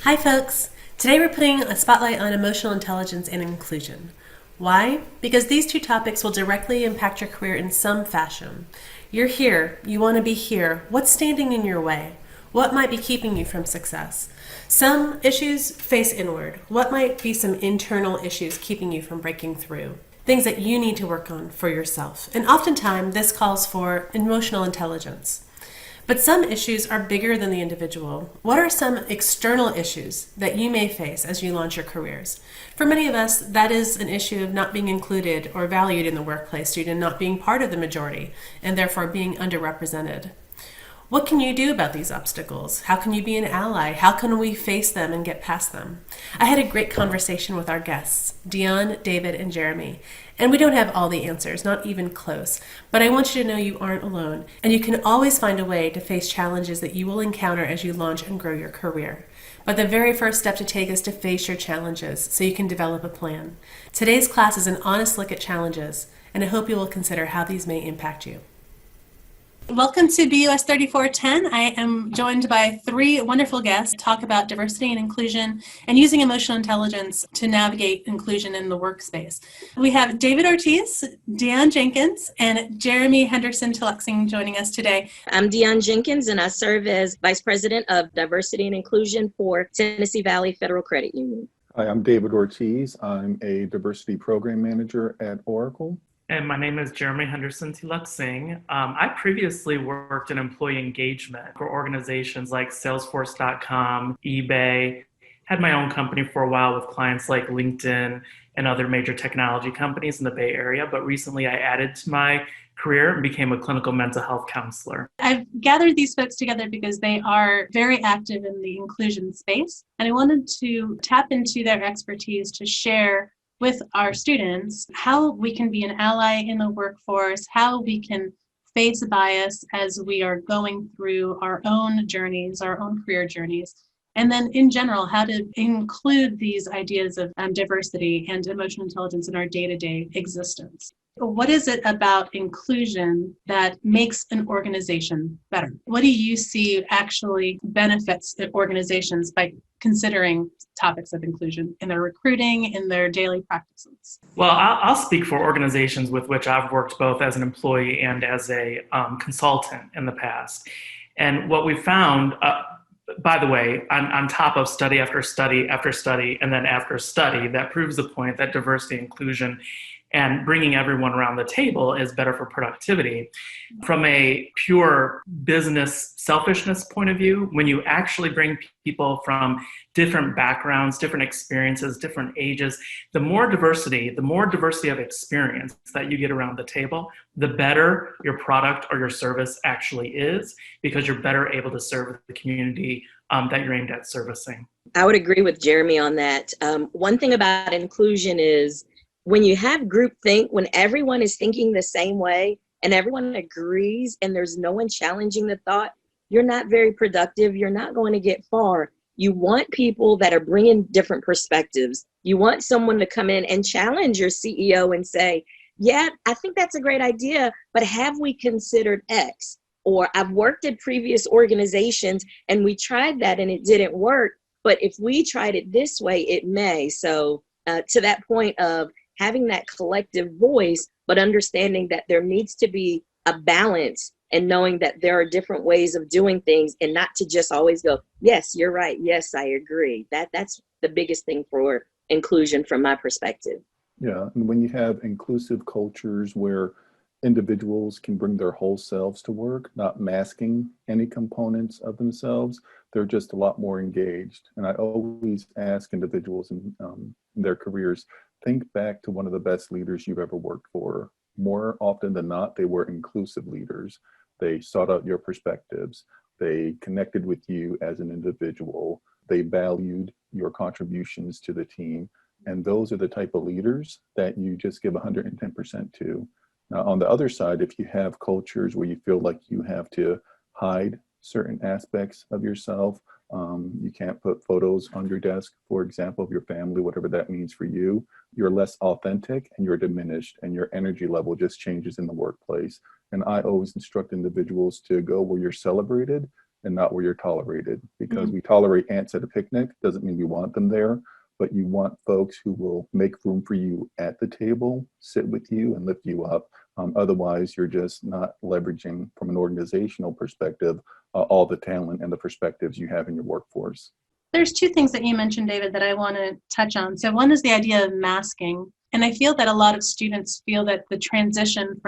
Hi folks! Today we're putting a spotlight on emotional intelligence and inclusion. Why? Because these two topics will directly impact your career in some fashion. You're here, you want to be here. What's standing in your way? What might be keeping you from success? Some issues face inward. What might be some internal issues keeping you from breaking through? Things that you need to work on for yourself. And oftentimes this calls for emotional intelligence. But some issues are bigger than the individual. What are some external issues that you may face as you launch your careers? For many of us, that is an issue of not being included or valued in the workplace due to not being part of the majority and therefore being underrepresented. What can you do about these obstacles? How can you be an ally? How can we face them and get past them? I had a great conversation with our guests, Dion, David, and Jeremy. And we don't have all the answers, not even close. But I want you to know you aren't alone. And you can always find a way to face challenges that you will encounter as you launch and grow your career. But the very first step to take is to face your challenges so you can develop a plan. Today's class is an honest look at challenges, and I hope you will consider how these may impact you. Welcome to BUS 3410. I am joined by three wonderful guests to talk about diversity and inclusion and using emotional intelligence to navigate inclusion in the workspace. We have David Ortiz, Deanne Jenkins, and Jeremy Henderson-Tillexing joining us today. I'm Deanne Jenkins, and I serve as Vice President of Diversity and Inclusion for Tennessee Valley Federal Credit Union. Hi, I'm David Ortiz. I'm a Diversity Program Manager at Oracle. And my name is Jeremy Henderson-Tillexing. I previously worked in employee engagement for organizations like Salesforce.com, eBay, had my own company for a while with clients like LinkedIn and other major technology companies in the Bay Area. But recently I added to my career and became a clinical mental health counselor. I've gathered these folks together because they are very active in the inclusion space. And I wanted to tap into their expertise to share with our students how we can be an ally in the workforce, how we can face bias as we are going through our own journeys, our own career journeys, and then in general, how to include these ideas of diversity and emotional intelligence in our day-to-day existence. What is it about inclusion that makes an organization better? What do you see actually benefits organizations by considering topics of inclusion in their recruiting, in their daily practices? Well, I'll speak for organizations with which I've worked both as an employee and as a consultant in the past. And what we found, by the way, on top of study after study after study, and then after study, that proves the point that diversity, inclusion, and bringing everyone around the table is better for productivity. From a pure business selfishness point of view, when you actually bring people from different backgrounds, different experiences, different ages, the more diversity of experience that you get around the table, the better your product or your service actually is, because you're better able to serve the community that you're aimed at servicing. I would agree with Jeremy on that. One thing about inclusion is when you have groupthink, when everyone is thinking the same way and everyone agrees and there's no one challenging the thought, you're not very productive. You're not going to get far. You want people that are bringing different perspectives. You want someone to come in and challenge your CEO and say, yeah, I think that's a great idea, but have we considered X? Or I've worked at previous organizations and we tried that and it didn't work, but if we tried it this way, it may. So to that point of having that collective voice, but understanding that there needs to be a balance and knowing that there are different ways of doing things and not to just always go, yes, you're right. Yes, I agree. That's the biggest thing for inclusion from my perspective. Yeah, and when you have inclusive cultures where individuals can bring their whole selves to work, not masking any components of themselves, they're just a lot more engaged. And I always ask individuals in their careers, think back to one of the best leaders you've ever worked for. More often than not, they were inclusive leaders. They sought out your perspectives. They connected with you as an individual. They valued your contributions to the team. And those are the type of leaders that you just give 110% to. Now, on the other side, if you have cultures where you feel like you have to hide certain aspects of yourself, you can't put photos on your desk, for example, of your family, whatever that means for you, you're less authentic and you're diminished and your energy level just changes in the workplace. And I always instruct individuals to go where you're celebrated and not where you're tolerated. Because we tolerate ants at a picnic doesn't mean we want them there, but you want folks who will make room for you at the table, sit with you, and lift you up. Otherwise, you're just not leveraging, from an organizational perspective, all the talent and the perspectives you have in your workforce. There's two things that you mentioned, David, that I want to touch on. So one is the idea of masking. And I feel that a lot of students feel that the transition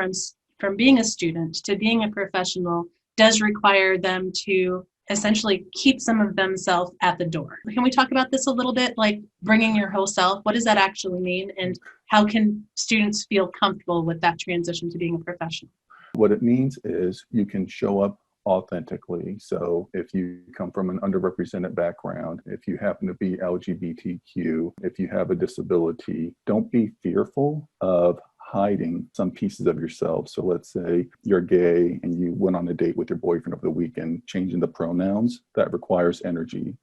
from being a student to being a professional does require them to essentially keep some of themselves at the door. Can we talk about this a little bit, like bringing your whole self? What does that actually mean? And how can students feel comfortable with that transition to being a professional? What it means is you can show up authentically. So if you come from an underrepresented background, if you happen to be LGBTQ, if you have a disability, don't be fearful of hiding some pieces of yourself. So let's say you're gay and you went on a date with your boyfriend over the weekend, changing the pronouns, that requires energy.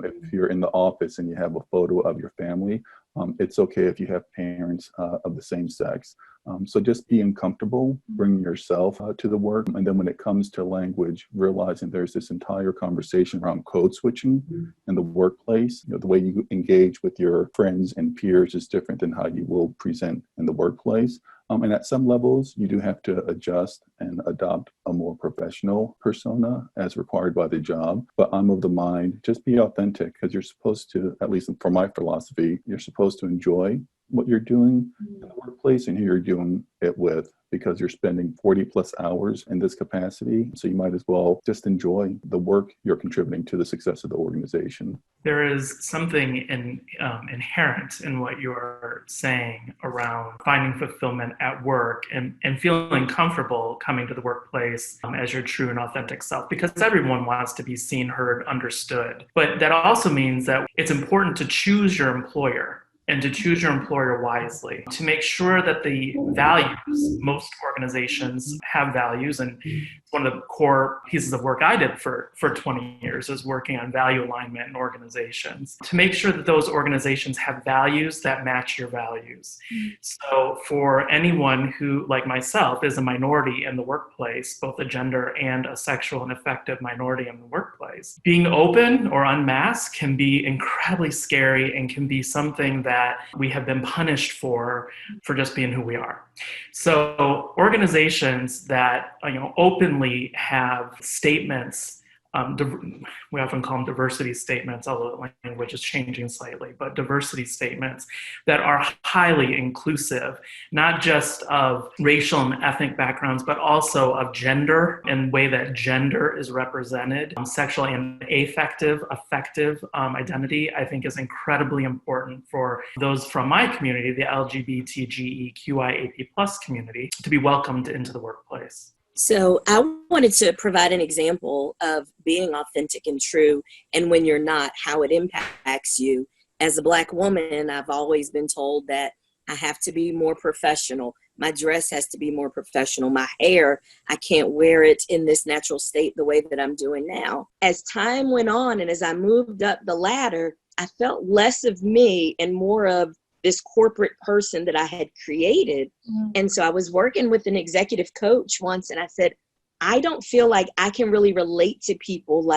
If you're in the office and you have a photo of your family, it's okay if you have parents of the same sex. So just being comfortable, bringing yourself to the work. And then when it comes to language, realizing there's this entire conversation around code switching in the workplace. You know, the way you engage with your friends and peers is different than how you will present in the workplace. And at some levels, you do have to adjust and adopt a more professional persona as required by the job. But I'm of the mind, just be authentic, because you're supposed to, at least for my philosophy, you're supposed to enjoy what you're doing in the workplace and who you're doing it with, because you're spending 40 plus hours in this capacity. So you might as well just enjoy the work you're contributing to the success of the organization. There is something inherent in what you're saying around finding fulfillment at work and feeling comfortable coming to the workplace as your true and authentic self, because everyone wants to be seen, heard, understood. But that also means that it's important to choose your employer, and to choose your employer wisely, to make sure that the values, most organizations have values, and one of the core pieces of work I did for 20 years is working on value alignment in organizations, to make sure that those organizations have values that match your values. So for anyone who, like myself, is a minority in the workplace, both a gender and a sexual and affective minority in the workplace, being open or unmasked can be incredibly scary and can be something that we have been punished for just being who we are. So organizations that openly have statements, we often call them diversity statements, although the language is changing slightly, but diversity statements that are highly inclusive, not just of racial and ethnic backgrounds, but also of gender and the way that gender is represented. Sexual and affective identity, I think, is incredibly important for those from my community, the LGBTQIAP+ community, to be welcomed into the workplace. So I wanted to provide an example of being authentic and true, and when you're not, how it impacts you. As a Black woman, I've always been told that I have to be more professional. My dress has to be more professional. My hair, I can't wear it in this natural state the way that I'm doing now. As time went on and as I moved up the ladder, I felt less of me and more of this corporate person that I had created. And so I was working with an executive coach once, and I said, I don't feel like I can really relate to people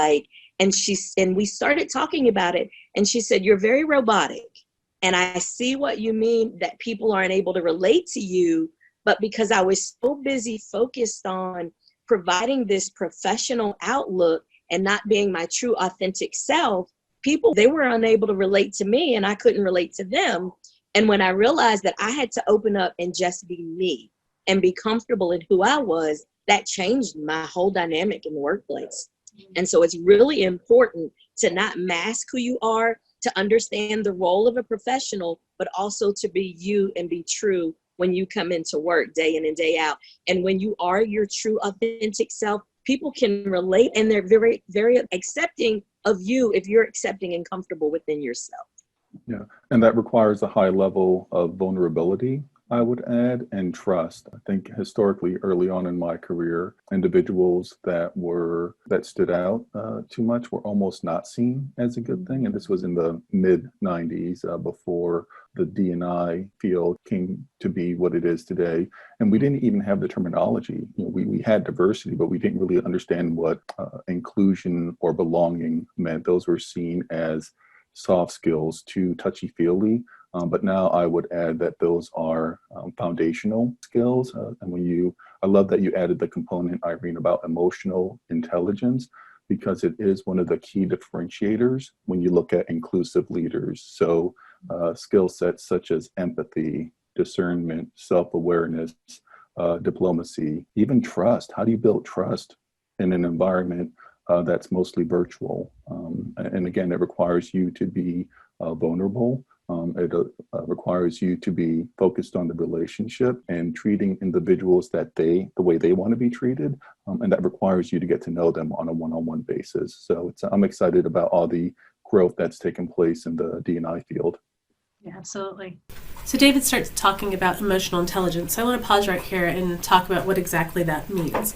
and we started talking about it. And she said, you're very robotic. And I see what you mean, that people aren't able to relate to you. But because I was so busy focused on providing this professional outlook and not being my true authentic self, people, they were unable to relate to me and I couldn't relate to them. And when I realized that I had to open up and just be me and be comfortable in who I was, that changed my whole dynamic in the workplace. And so it's really important to not mask who you are, to understand the role of a professional, but also to be you and be true when you come into work day in and day out. And when you are your true authentic self, people can relate and they're very, very accepting of you if you're accepting and comfortable within yourself. Yeah, and that requires a high level of vulnerability I would add, and trust. I think historically, early on in my career, individuals that stood out too much were almost not seen as a good thing. And this was in the mid '90s, before the D&I field came to be what it is today. And we didn't even have the terminology. We had diversity, but we didn't really understand what inclusion or belonging meant. Those were seen as soft skills, too touchy-feely. But now I would add that those are foundational skills. I love that you added the component, Irene, about emotional intelligence, because it is one of the key differentiators when you look at inclusive leaders. So skill sets such as empathy, discernment, self-awareness, diplomacy, even trust. How do you build trust in an environment that's mostly virtual? And again, it requires you to be vulnerable. It requires you to be focused on the relationship and treating individuals the way they want to be treated. And that requires you to get to know them on a one-on-one basis. So I'm excited about all the growth that's taken place in the D&I field. Yeah, absolutely. So David starts talking about emotional intelligence. So I want to pause right here and talk about what exactly that means.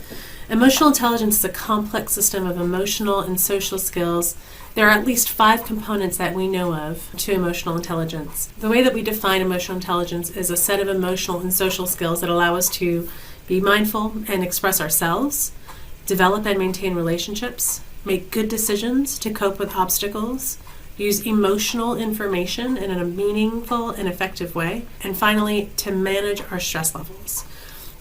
Emotional intelligence is a complex system of emotional and social skills. There are at least 5 components that we know of to emotional intelligence. The way that we define emotional intelligence is a set of emotional and social skills that allow us to be mindful and express ourselves, develop and maintain relationships, make good decisions to cope with obstacles, use emotional information in a meaningful and effective way, and finally, to manage our stress levels.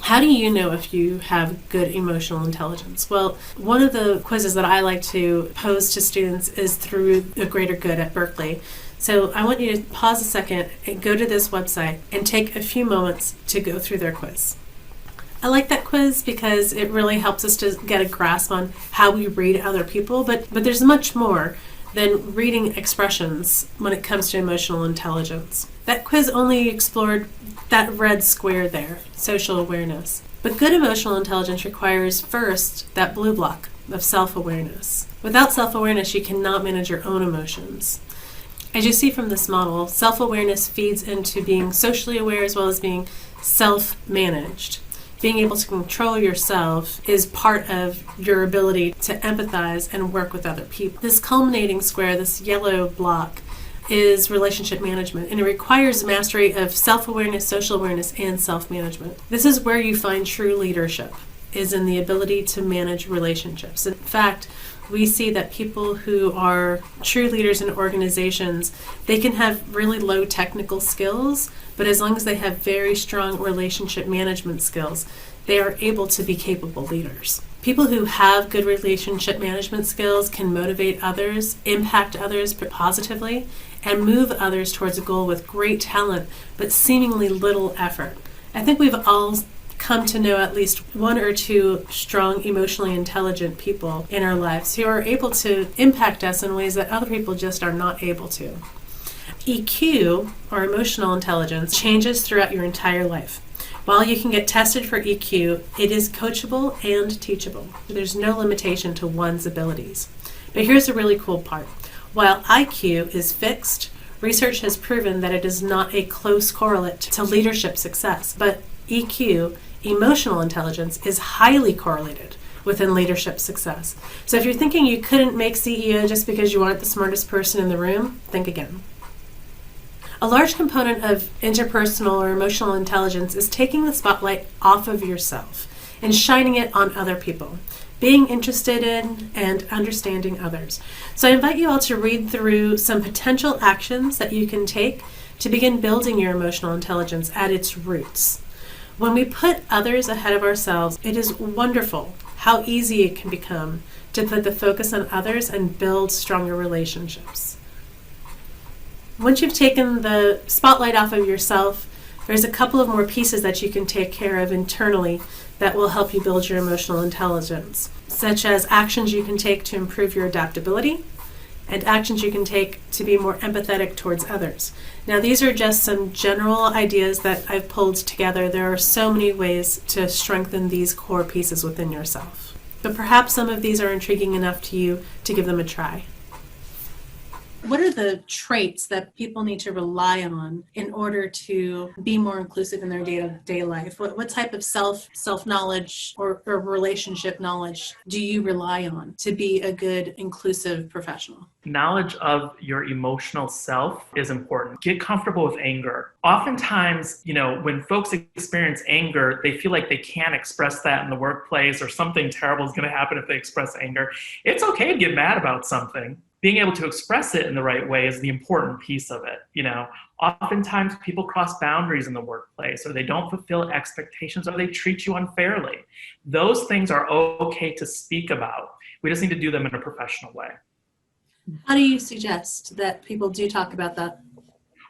How do you know if you have good emotional intelligence? Well, one of the quizzes that I like to pose to students is through the Greater Good at Berkeley. So I want you to pause a second and go to this website and take a few moments to go through their quiz. I like that quiz because it really helps us to get a grasp on how we read other people, but there's much more than reading expressions when it comes to emotional intelligence. That quiz only explored that red square there, social awareness. But good emotional intelligence requires first that blue block of self-awareness. Without self-awareness, you cannot manage your own emotions. As you see from this model, self-awareness feeds into being socially aware as well as being self-managed. Being able to control yourself is part of your ability to empathize and work with other people. This culminating square, this yellow block, is relationship management, and it requires mastery of self-awareness, social awareness, and self-management. This is where you find true leadership, is in the ability to manage relationships. In fact, we see that people who are true leaders in organizations, they can have really low technical skills, but as long as they have very strong relationship management skills, they are able to be capable leaders. People who have good relationship management skills can motivate others, impact others positively, and move others towards a goal with great talent, but seemingly little effort. I think we've all come to know at least 1 or 2 strong, emotionally intelligent people in our lives who are able to impact us in ways that other people just are not able to. EQ, or emotional intelligence, changes throughout your entire life. While you can get tested for EQ, it is coachable and teachable. There's no limitation to one's abilities. But here's the really cool part. While IQ is fixed, research has proven that it is not a close correlate to leadership success. But EQ, emotional intelligence, is highly correlated within leadership success. So if you're thinking you couldn't make CEO just because you aren't the smartest person in the room, think again. A large component of interpersonal or emotional intelligence is taking the spotlight off of yourself and shining it on other people, being interested in and understanding others. So I invite you all to read through some potential actions that you can take to begin building your emotional intelligence at its roots. When we put others ahead of ourselves, it is wonderful how easy it can become to put the focus on others and build stronger relationships. Once you've taken the spotlight off of yourself, there's a couple of more pieces that you can take care of internally that will help you build your emotional intelligence, such as actions you can take to improve your adaptability and actions you can take to be more empathetic towards others. Now, these are just some general ideas that I've pulled together. There are so many ways to strengthen these core pieces within yourself. But perhaps some of these are intriguing enough to you to give them a try. What are the traits that people need to rely on in order to be more inclusive in their day-to-day life? What type of self-knowledge or relationship knowledge do you rely on to be a good inclusive professional? Knowledge of your emotional self is important. Get comfortable with anger. Oftentimes, when folks experience anger, they feel like they can't express that in the workplace, or something terrible is going to happen if they express anger. It's okay to get mad about something. Being able to express it in the right way is the important piece of it. Oftentimes people cross boundaries in the workplace, or they don't fulfill expectations, or they treat you unfairly. Those things are okay to speak about. We just need to do them in a professional way. How do you suggest that people do talk about that?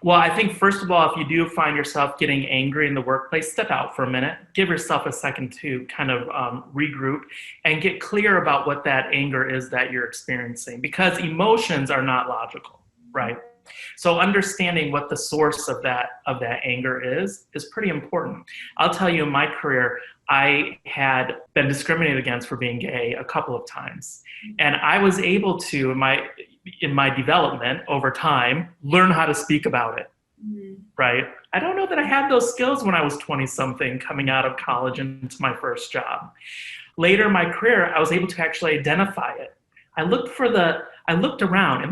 Well, I think first of all, if you do find yourself getting angry in the workplace, step out for a minute. Give yourself a second to kind of regroup and get clear about what that anger is that you're experiencing, because emotions are not logical, right? So understanding what the source of that anger is pretty important. I'll tell you, in my career, I had been discriminated against for being gay a couple of times. And I was able to, in my development over time, learn how to speak about it, right? I don't know that I had those skills when I was 20-something coming out of college into my first job. Later in my career, I was able to actually identify it. I looked around,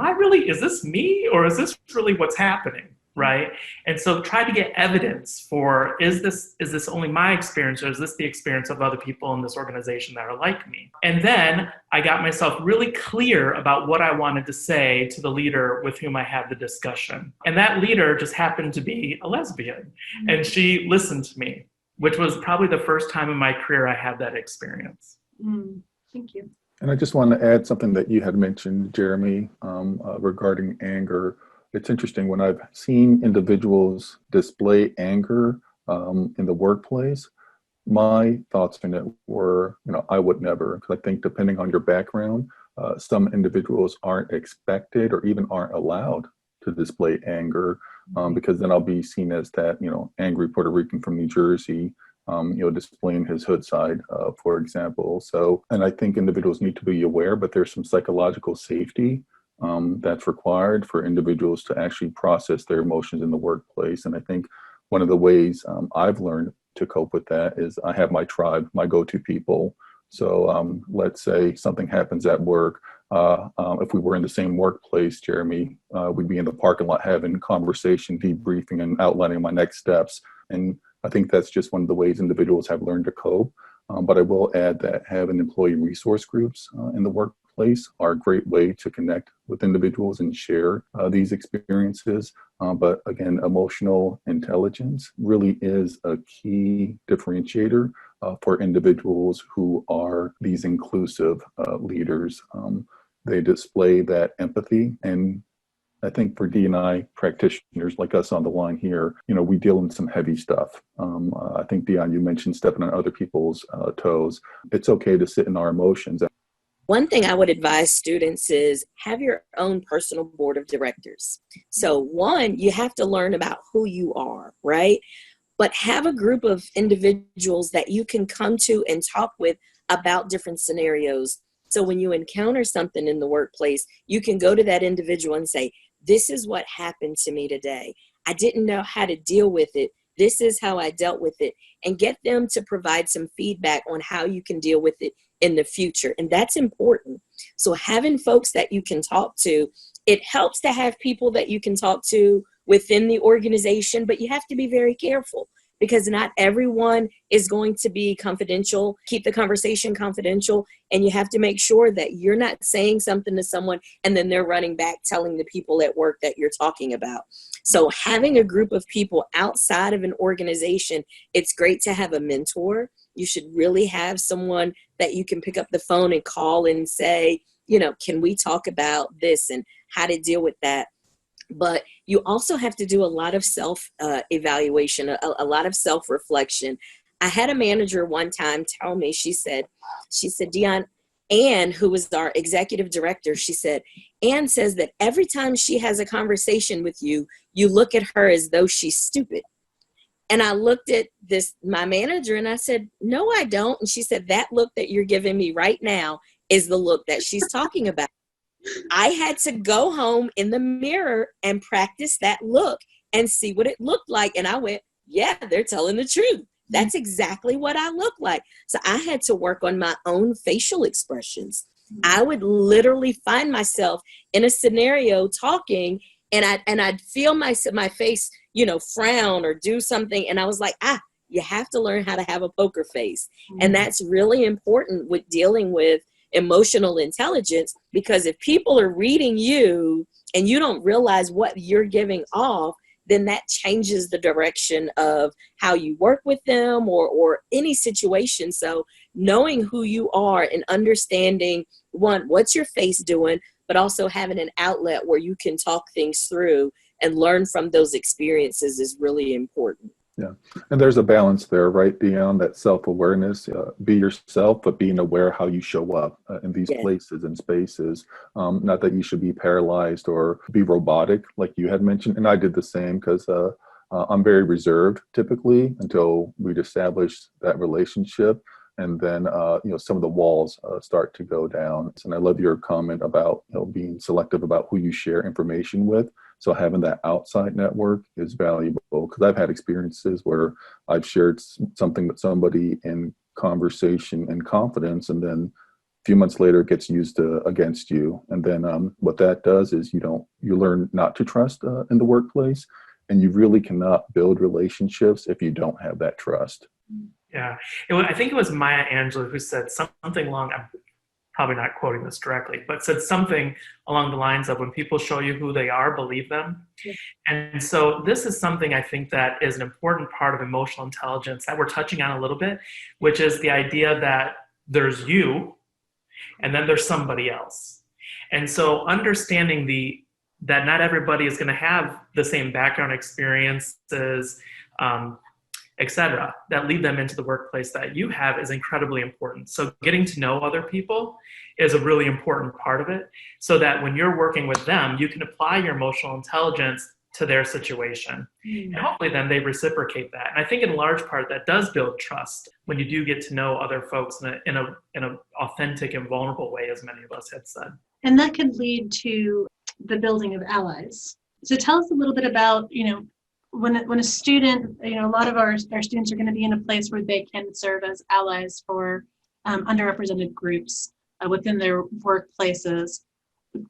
is this me, or is this really what's happening, right? And so try to get evidence for, is this only my experience, or is this the experience of other people in this organization that are like me? And then I got myself really clear about what I wanted to say to the leader with whom I had the discussion. And that leader just happened to be a lesbian, and she listened to me, which was probably the first time in my career I had that experience. Thank you. And I just want to add something that you had mentioned, Jeremy, regarding anger. It's interesting, when I've seen individuals display anger in the workplace, my thoughts on it were, I would never, because I think depending on your background, some individuals aren't expected or even aren't allowed to display anger, because then I'll be seen as that, angry Puerto Rican from New Jersey, displaying his hood side, for example. So, and I think individuals need to be aware, but there's some psychological safety that's required for individuals to actually process their emotions in the workplace. And I think one of the ways I've learned to cope with that is I have my tribe, my go-to people. So let's say something happens at work. If we were in the same workplace, Jeremy, we'd be in the parking lot having conversation, debriefing, and outlining my next steps. And I think that's just one of the ways individuals have learned to cope. But I will add that having employee resource groups in the workplace are a great way to connect with individuals and share these experiences. But again, emotional intelligence really is a key differentiator for individuals who are these inclusive leaders. They display that empathy, and I think for D&I practitioners like us on the line here, we deal in some heavy stuff. I think, Dion, you mentioned stepping on other people's toes. It's okay to sit in our emotions. One thing I would advise students is have your own personal board of directors. So one, you have to learn about who you are, right? But have a group of individuals that you can come to and talk with about different scenarios. So when you encounter something in the workplace, you can go to that individual and say, this is what happened to me today. I didn't know how to deal with it. This is how I dealt with it. And get them to provide some feedback on how you can deal with it in the future. And that's important. So having folks that you can talk to, it helps to have people that you can talk to within the organization, but you have to be very careful, because not everyone is going to be confidential. Keep the conversation confidential, and you have to make sure that you're not saying something to someone and then they're running back telling the people at work that you're talking about. So having a group of people outside of an organization, it's great to have a mentor. You should really have someone that you can pick up the phone and call and say, can we talk about this and how to deal with that? But you also have to do a lot of self-evaluation, a lot of self-reflection. I had a manager one time tell me, she said, Dion, Anne, who was our executive director, she said, Anne says that every time she has a conversation with you, you look at her as though she's stupid. And I looked at my manager, and I said, no, I don't. And she said, that look that you're giving me right now is the look that she's talking about. I had to go home in the mirror and practice that look and see what it looked like. And I went, yeah, they're telling the truth. That's exactly what I look like. So I had to work on my own facial expressions. I would literally find myself in a scenario talking, and I'd feel my face, frown or do something. And I was like, you have to learn how to have a poker face. And that's really important with dealing with emotional intelligence, because if people are reading you and you don't realize what you're giving off, then that changes the direction of how you work with them or any situation. So knowing who you are and understanding, one, what's your face doing, but also having an outlet where you can talk things through and learn from those experiences is really important. Yeah. And there's a balance there, right? Beyond that self-awareness, be yourself, but being aware how you show up in these places and spaces. Not that you should be paralyzed or be robotic, like you had mentioned. And I did the same because I'm very reserved typically until we'd established that relationship. And then, some of the walls start to go down. And I love your comment about being selective about who you share information with. So having that outside network is valuable, because I've had experiences where I've shared something with somebody in conversation and confidence, and then a few months later it gets used against you. And then what that does is you learn not to trust in the workplace, and you really cannot build relationships if you don't have that trust. Yeah, I think it was Maya Angelou who said something along, I'm probably not quoting this directly, but said something along the lines of, when people show you who they are, believe them. Yeah. And so this is something I think that is an important part of emotional intelligence that we're touching on a little bit, which is the idea that there's you and then there's somebody else. And so understanding that not everybody is going to have the same background experiences, etc., that lead them into the workplace that you have is incredibly important. So getting to know other people is a really important part of it, so that when you're working with them, you can apply your emotional intelligence to their situation. And hopefully then they reciprocate that. And I think in large part that does build trust when you do get to know other folks in a authentic and vulnerable way, as many of us have said. And that could lead to the building of allies. So tell us a little bit about, when a student, a lot of our students are going to be in a place where they can serve as allies for underrepresented groups within their workplaces.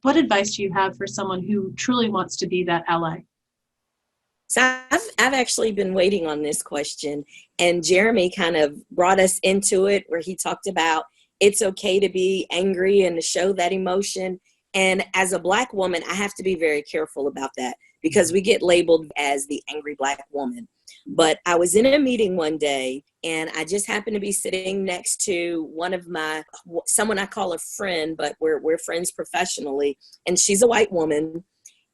What advice do you have for someone who truly wants to be that ally? So I've actually been waiting on this question, and Jeremy kind of brought us into it, where he talked about it's okay to be angry and to show that emotion. And as a Black woman, I have to be very careful about that, because we get labeled as the angry Black woman. But I was in a meeting one day, and I just happened to be sitting next to someone I call a friend, but we're friends professionally, and she's a white woman.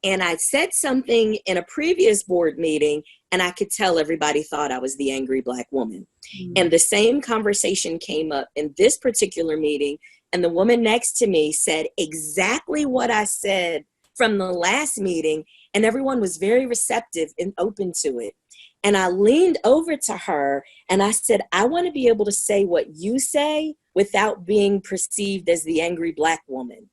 And I said something in a previous board meeting, and I could tell everybody thought I was the angry Black woman. And the same conversation came up in this particular meeting, and the woman next to me said exactly what I said from the last meeting, and everyone was very receptive and open to it. And I leaned over to her and I said, I want to be able to say what you say without being perceived as the angry Black woman.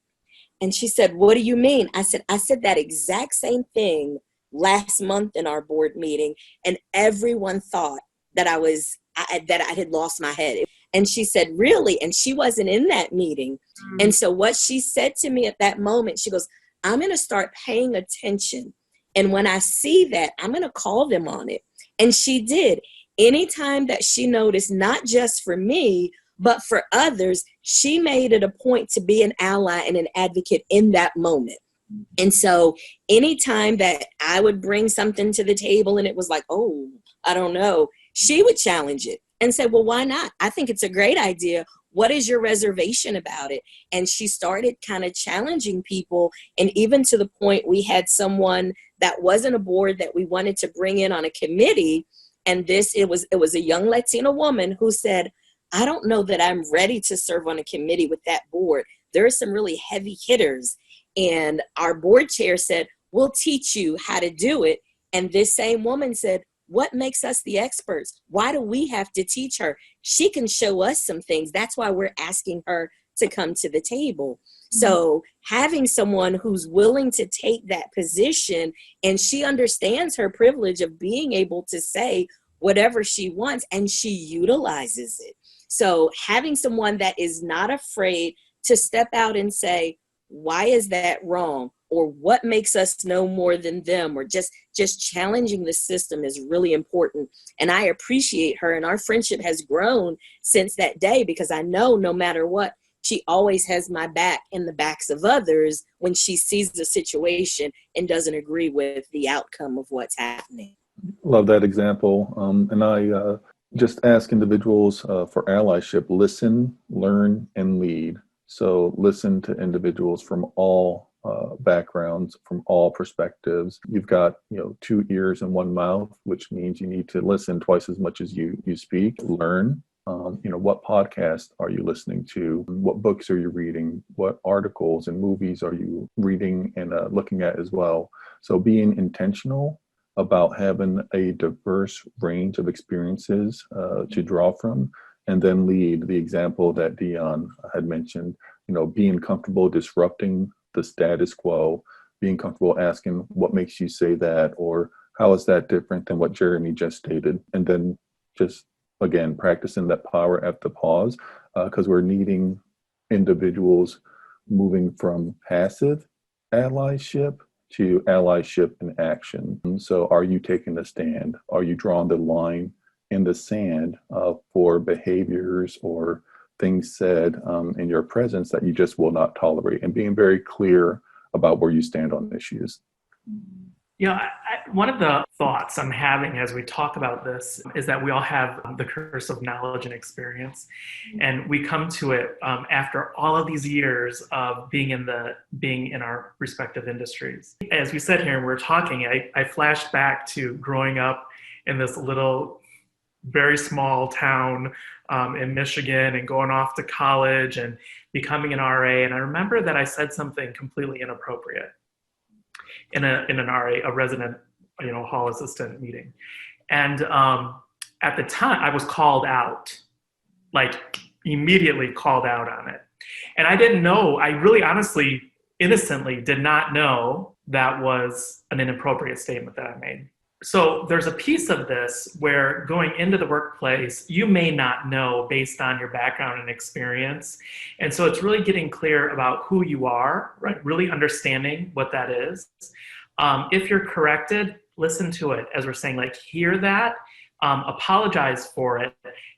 And she said, what do you mean? I said that exact same thing last month in our board meeting, and everyone thought that I had lost my head. And she said, really? And she wasn't in that meeting. And so what she said to me at that moment, she goes, I'm going to start paying attention. And when I see that, I'm going to call them on it. And she did. Anytime that she noticed, not just for me, but for others, she made it a point to be an ally and an advocate in that moment. And so anytime that I would bring something to the table and it was like, oh, I don't know, she would challenge it and say, well, why not? I think it's a great idea. What is your reservation about it? And she started kind of challenging people. And even to the point we had someone that wasn't a board that we wanted to bring in on a committee. And it was a young Latina woman who said, I don't know that I'm ready to serve on a committee with that board. There are some really heavy hitters. And our board chair said, we'll teach you how to do it. And this same woman said, what makes us the experts? Why do we have to teach her? She can show us some things. That's why we're asking her to come to the table. So having someone who's willing to take that position, and she understands her privilege of being able to say whatever she wants, and she utilizes it. So having someone that is not afraid to step out and say, why is that wrong? Or what makes us know more than them? Or just challenging the system is really important. And I appreciate her, and our friendship has grown since that day, because I know no matter what, she always has my back and the backs of others when she sees the situation and doesn't agree with the outcome of what's happening. Love that example. And I just ask individuals for allyship: listen, learn, and lead. So listen to individuals from all backgrounds, from all perspectives. You've got, 2 ears and 1 mouth, which means you need to listen twice as much as you speak. Learn. What podcast are you listening to? What books are you reading? What articles and movies are you reading and looking at as well? So being intentional about having a diverse range of experiences to draw from, and then lead. The example that Dion had mentioned, being comfortable disrupting the status quo, being comfortable asking what makes you say that, or how is that different than what Jeremy just stated, and then just again practicing that power at the pause, because we're needing individuals moving from passive allyship to allyship in action. So are you taking a stand? Are you drawing the line in the sand for behaviors or things said in your presence that you just will not tolerate, and being very clear about where you stand on issues? One of the thoughts I'm having as we talk about this is that we all have the curse of knowledge and experience, and we come to it after all of these years of being in our respective industries. As we sit here and we're talking, I flashed back to growing up in this little, very small town in Michigan, and going off to college and becoming an RA. And I remember that I said something completely inappropriate in an RA, a resident, hall assistant meeting. And at the time I was called out, like immediately called out on it. And I didn't know, I really honestly, innocently did not know that was an inappropriate statement that I made. So there's a piece of this where going into the workplace, you may not know based on your background and experience. And so it's really getting clear about who you are, right? Really understanding what that is. If you're corrected, listen to it. As we're saying, like, hear that, apologize for it,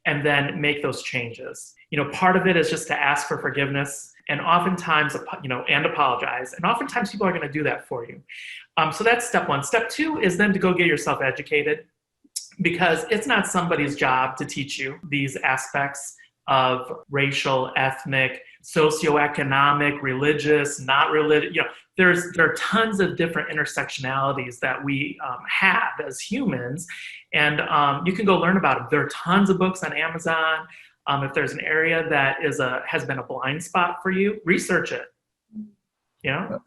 and then make those changes. Part of it is just to ask for forgiveness, and oftentimes, and apologize. And oftentimes people are going to do that for you. So that's step one. Step two is then to go get yourself educated, because it's not somebody's job to teach you these aspects of racial, ethnic, socioeconomic, religious, not religious. There are tons of different intersectionalities that we have as humans, and you can go learn about them. There are tons of books on Amazon. If there's an area that has been a blind spot for you, research it.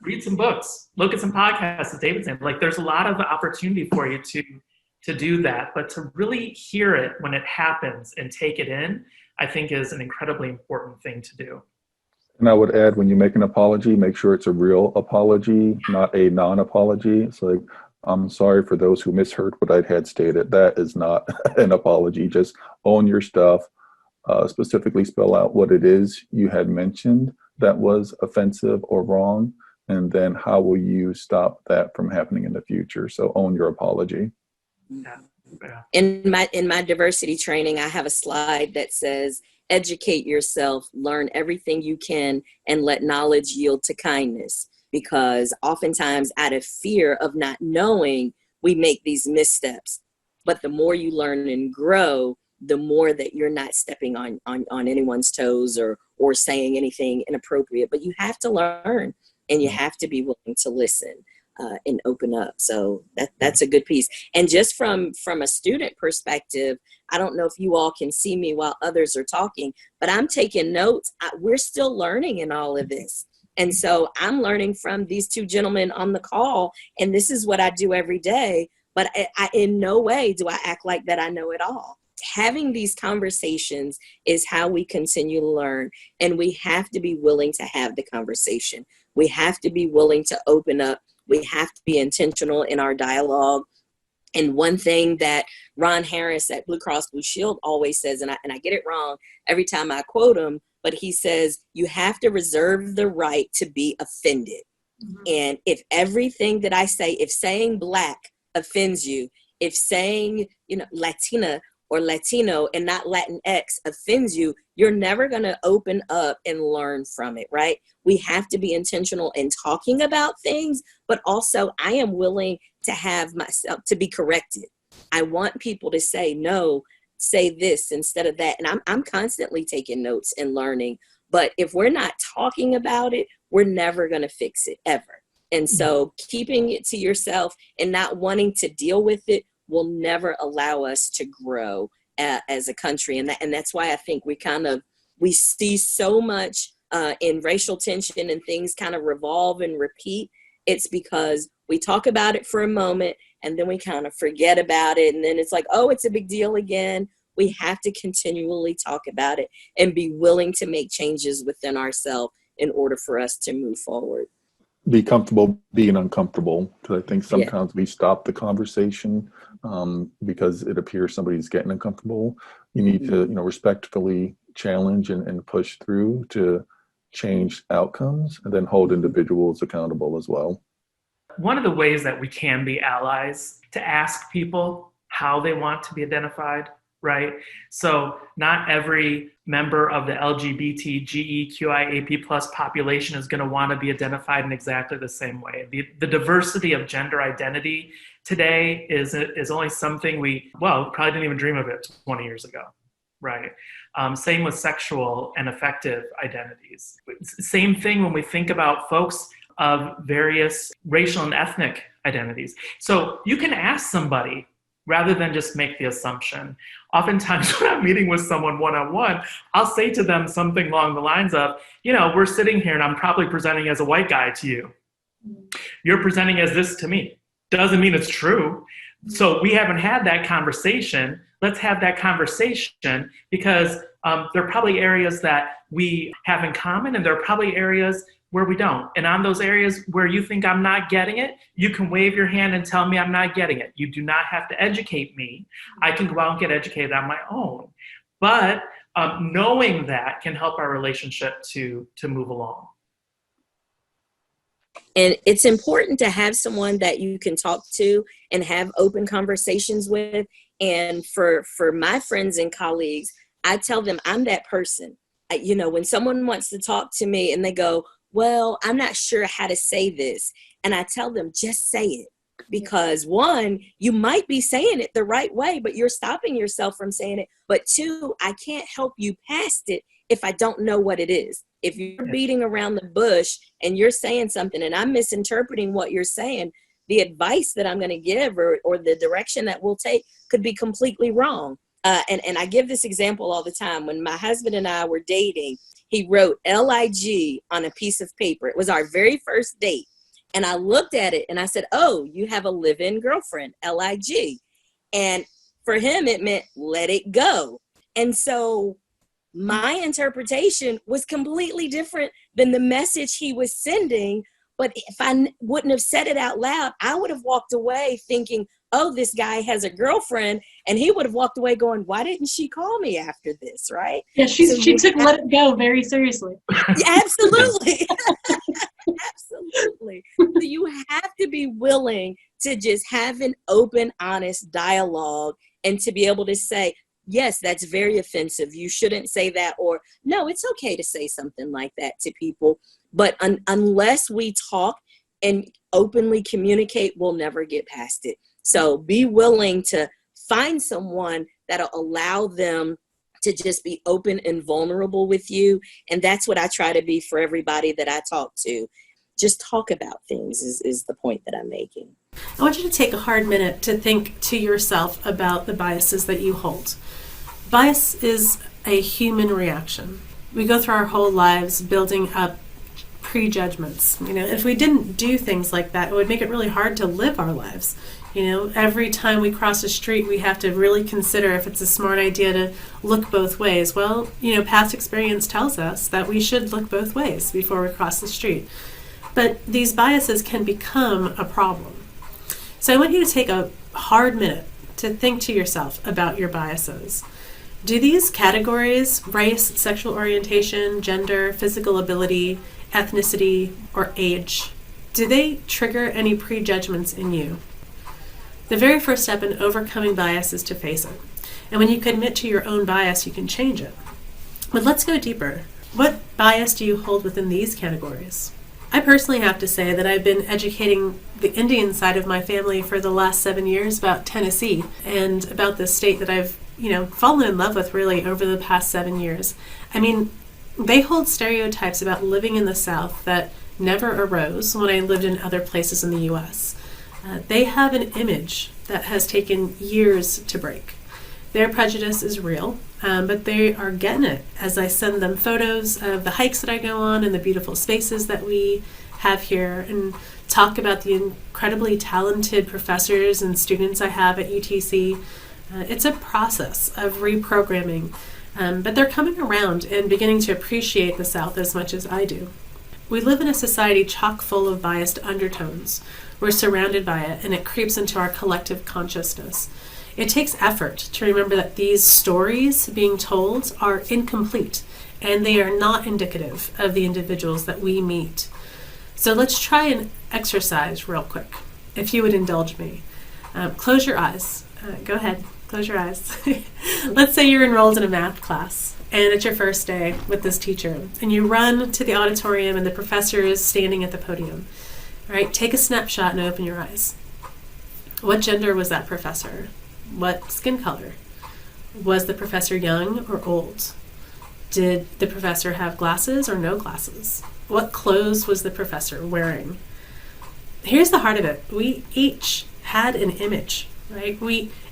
Read some books, look at some podcasts, as David's saying. Like, there's a lot of opportunity for you to do that, but to really hear it when it happens and take it in, I think is an incredibly important thing to do. And I would add, when you make an apology, make sure it's a real apology, not a non-apology. It's like, I'm sorry for those who misheard what I had stated. That is not an apology. Just own your stuff, specifically spell out what it is you had mentioned that was offensive or wrong, and then how will you stop that from happening in the future? So own your apology. Yeah. In my diversity training, I have a slide that says, educate yourself, learn everything you can, and let knowledge yield to kindness. Because oftentimes, out of fear of not knowing, we make these missteps. But the more you learn and grow, the more that you're not stepping on anyone's toes or saying anything inappropriate. But you have to learn, and you have to be willing to listen and open up. So that's a good piece. And just from a student perspective, I don't know if you all can see me while others are talking, but I'm taking notes. We're still learning in all of this. And so I'm learning from these two gentlemen on the call, and this is what I do every day. But I in no way do I act like that I know it all. having these conversations is how we continue to learn. And we have to be willing to have the conversation. We have to be willing to open up. We have to be intentional in our dialogue. And one thing that Ron Harris at Blue Cross Blue Shield always says, and I get it wrong every time I quote him, but he says, you have to reserve the right to be offended. Mm-hmm. And if everything that I say, if saying Black offends you, if saying, Latina or Latino and not Latinx offends you, you're never going to open up and learn from it, right? We have to be intentional in talking about things, but also I am willing to have myself to be corrected. I want people to say, no, say this instead of that. And I'm constantly taking notes and learning. But if we're not talking about it, we're never going to fix it ever. And so keeping it to yourself and not wanting to deal with it will never allow us to grow as a country. And that's why I think we see so much in racial tension and things kind of revolve and repeat. It's because we talk about it for a moment and then we kind of forget about it. And then it's like, oh, it's a big deal again. We have to continually talk about it and be willing to make changes within ourselves in order for us to move forward. Be comfortable being uncomfortable, because I think sometimes we stop the conversation because it appears somebody's getting uncomfortable. You need to, respectfully challenge and push through to change outcomes, and then hold individuals accountable as well. One of the ways that we can be allies to ask people how they want to be identified, right? So not every member of the LGBTQIAP+ population is going to want to be identified in exactly the same way. The diversity of gender identity today is only something we probably didn't even dream of it 20 years ago, right? Same with sexual and affective identities. Same thing when we think about folks of various racial and ethnic identities. So you can ask somebody rather than just make the assumption. Oftentimes when I'm meeting with someone one-on-one, I'll say to them something along the lines of, we're sitting here and I'm probably presenting as a white guy to you. You're presenting as this to me. Doesn't mean it's true. So we haven't had that conversation. Let's have that conversation, because there are probably areas that we have in common and there are probably areas where we don't. And on those areas where you think I'm not getting it, you can wave your hand and tell me I'm not getting it. You do not have to educate me. I can go out and get educated on my own. But knowing that can help our relationship to move along. And it's important to have someone that you can talk to and have open conversations with. And for my friends and colleagues, I tell them I'm that person. When someone wants to talk to me and they go, well, I'm not sure how to say this. And I tell them, just say it. Because one, you might be saying it the right way, but you're stopping yourself from saying it. But two, I can't help you past it if I don't know what it is. If you're beating around the bush and you're saying something and I'm misinterpreting what you're saying, the advice that I'm going to give or the direction that we'll take could be completely wrong. And I give this example all the time. When my husband and I were dating, he wrote LIG on a piece of paper. It was our very first date. And I looked at it and I said, oh, you have a live-in girlfriend, LIG. And for him, it meant let it go. And so my interpretation was completely different than the message he was sending. But if I wouldn't have said it out loud, I would have walked away thinking, oh, this guy has a girlfriend. And he would have walked away going, why didn't she call me after this, right? Yeah, she took let it go very seriously. Absolutely. Absolutely. So you have to be willing to just have an open, honest dialogue and to be able to say, yes, that's very offensive. You shouldn't say that. Or no, it's okay to say something like that to people. But unless we talk and openly communicate, we'll never get past it. So be willing to find someone that'll allow them to just be open and vulnerable with you. And that's what I try to be for everybody that I talk to. Just talk about things is the point that I'm making. I want you to take a hard minute to think to yourself about the biases that you hold. Bias is a human reaction. We go through our whole lives building up prejudgments. If we didn't do things like that, it would make it really hard to live our lives. Every time we cross a street, we have to really consider if it's a smart idea to look both ways. Well, past experience tells us that we should look both ways before we cross the street. But these biases can become a problem. So I want you to take a hard minute to think to yourself about your biases. Do these categories, race, sexual orientation, gender, physical ability, ethnicity, or age, do they trigger any prejudgments in you? The very first step in overcoming bias is to face it. And when you admit to your own bias, you can change it. But let's go deeper. What bias do you hold within these categories? I personally have to say that I've been educating the Indian side of my family for the last 7 years about Tennessee and about the state that I've, fallen in love with really over the past 7 years. I mean, they hold stereotypes about living in the South that never arose when I lived in other places in the U.S. They have an image that has taken years to break. Their prejudice is real, but they are getting it as I send them photos of the hikes that I go on and the beautiful spaces that we have here, and talk about the incredibly talented professors and students I have at UTC. It's a process of reprogramming, but they're coming around and beginning to appreciate the South as much as I do. We live in a society chock full of biased undertones. We're surrounded by it, and it creeps into our collective consciousness. It takes effort to remember that these stories being told are incomplete, and they are not indicative of the individuals that we meet. So let's try an exercise real quick, if you would indulge me. Close your eyes. Go ahead, close your eyes. Let's say you're enrolled in a math class, and it's your first day with this teacher, and you run to the auditorium, and the professor is standing at the podium. All right, take a snapshot and open your eyes. What gender was that professor? What skin color? Was the professor young or old? Did the professor have glasses or no glasses? What clothes was the professor wearing? Here's the heart of it. We each had an image, right?